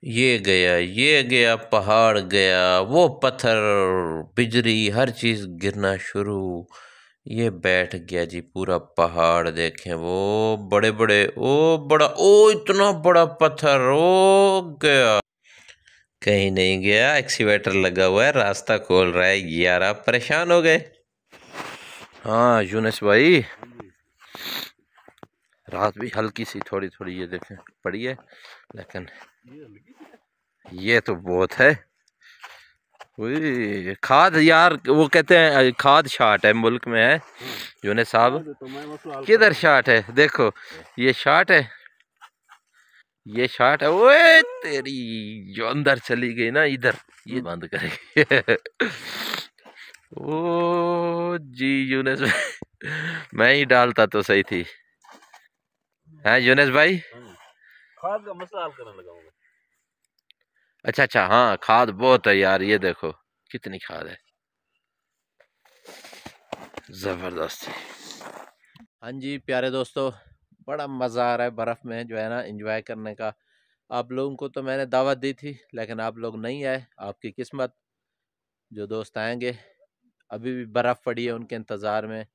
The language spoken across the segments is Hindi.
ये गया पहाड़ गया, वो पत्थर, बिजली, हर चीज गिरना शुरू। ये बैठ गया जी पूरा पहाड़, देखें वो बड़े बड़े, ओ बड़ा, ओ इतना बड़ा पत्थर, ओ गया। कहीं नहीं गया, एक्सीवेटर लगा हुआ है, रास्ता खोल रहा है यार। आप परेशान हो गए। हाँ यूनुस भाई, रात भी हल्की सी थोड़ी थोड़ी ये देखें पड़ी है, लेकिन ये तो बहुत है। वही खाद यार, वो कहते हैं खाद शाट है मुल्क में है। यूनुस साहब किधर शाट है, देखो ये शाट है, ये शाट है। ओए तेरी जो अंदर चली गई ना इधर, ये बंद करेगी। ओ जी यूनुस मैं ही डालता तो सही थी। है यूनुस भाई, खाद का मसला हल करने लगा हूं। अच्छा अच्छा, हाँ खाद बहुत है यार, ये देखो कितनी खाद है, जबरदस्त। हाँ जी प्यारे दोस्तों, बड़ा मज़ा आ रहा है बर्फ़ में जो है ना एंजॉय करने का। आप लोगों को तो मैंने दावत दी थी, लेकिन आप लोग नहीं आए, आपकी किस्मत। जो दोस्त आएंगे, अभी भी बर्फ़ पड़ी है, उनके इंतज़ार में।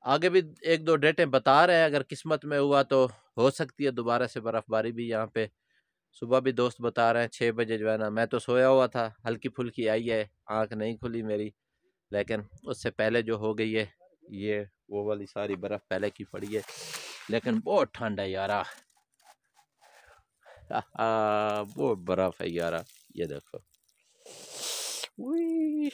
आगे भी एक दो डेटें बता रहे हैं, अगर किस्मत में हुआ तो हो सकती है दोबारा से बर्फ़बारी भी यहाँ पे। सुबह भी दोस्त बता रहे हैं 6 बजे जो है ना, मैं तो सोया हुआ था, हल्की फुल्की आई है, आंख नहीं खुली मेरी। लेकिन उससे पहले जो हो गई है, ये वो वाली सारी बर्फ़ पहले की पड़ी है, लेकिन बहुत ठंड है यारा। बहुत बर्फ़ है यारा, ये देखो। उई,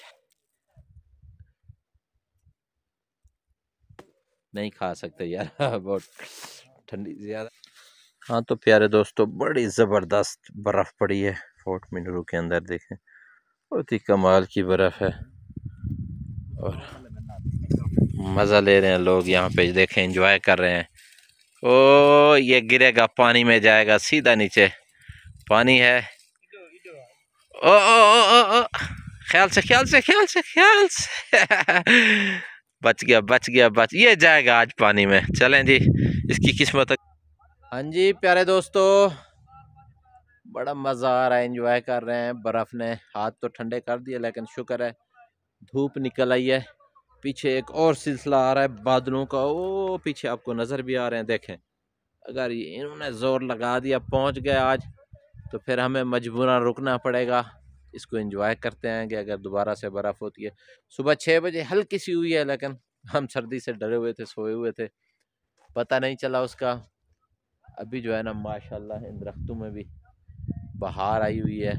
नहीं खा सकते यार। बहुत ठंडी ज्यादा। हाँ तो प्यारे दोस्तों, बड़ी ज़बरदस्त बर्फ़ पड़ी है फोर्ट मिनरू के अंदर, देखें बहुत ही कमाल की बर्फ़ है। और मज़ा ले रहे हैं लोग यहाँ पे, देखें एंजॉय कर रहे हैं। ओ ये गिरेगा, पानी में जाएगा सीधा नीचे, पानी है। ओ ओ ओ ओ, ओ। ख्याल से ख्याल से ख्याल से ख्याल से। बच गया बच गया बच, ये जाएगा आज पानी में। चलें जी, इसकी किस्मत। हाँ जी प्यारे दोस्तों, बड़ा मज़ा आ रहा है, एंजॉय कर रहे हैं। बर्फ़ ने हाथ तो ठंडे कर दिए, लेकिन शुक्र है धूप निकल आई है। पीछे एक और सिलसिला आ रहा है बादलों का, वो पीछे आपको नज़र भी आ रहे हैं, देखें। अगर इन्होंने ज़ोर लगा दिया, पहुंच गए आज, तो फिर हमें मजबूरन रुकना पड़ेगा। इसको एंजॉय करते हैं कि अगर दोबारा से बर्फ़ होती है। सुबह 6 बजे हल्की सी हुई है, लेकिन हम सर्दी से डरे हुए थे, सोए हुए थे, पता नहीं चला उसका। अभी जो है ना माशाल्लाह इन दरख्तों में भी बहार आई हुई है,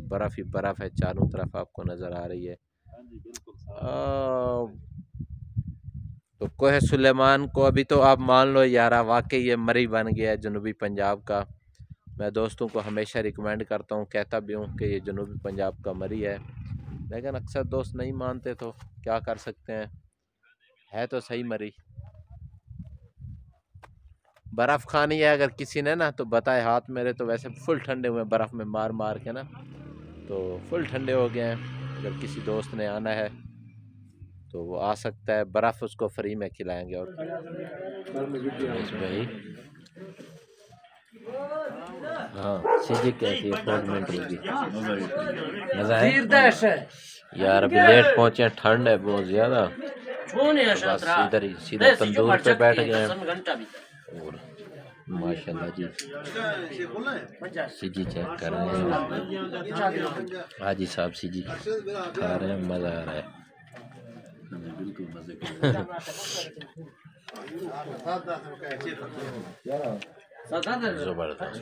बर्फ़ ही बर्फ़ है चारों तरफ, आपको नज़र आ रही है। तो कोह सुलेमान को अभी तो आप मान लो यारा, वाकई ये मरी बन गया है जनूबी पंजाब का। मैं दोस्तों को हमेशा रिकमेंड करता हूँ, कहता भी हूँ कि ये जनूबी पंजाब का मरी है, लेकिन अक्सर दोस्त नहीं मानते, तो क्या कर सकते हैं, है तो सही मरी। बर्फ़ खानी है अगर किसी ने ना, तो बताए। हाथ मेरे तो वैसे फुल ठंडे हुए बर्फ़ में मार मार के ना, तो फुल ठंडे हो गए हैं। अगर किसी दोस्त ने आना है तो वो आ सकता है, बर्फ़ उसको फ्री में खिलाएंगे। और भाई हाँ, सीधी कैसी है 4 मिनट की, मज़ा है यार। अभी लेट पहुंचे, ठंड है बहुत ज़्यादा, तो बस इधर ही सीधा तंदूर पे बैठ गए हैं। और माशाल्लाह जी, सीजी चेक कर रहे हैं, हाजी साहब सीजी खा रहे हैं, मज़ा आ रहा है। बिल्कुल मज़े जबरदस्त।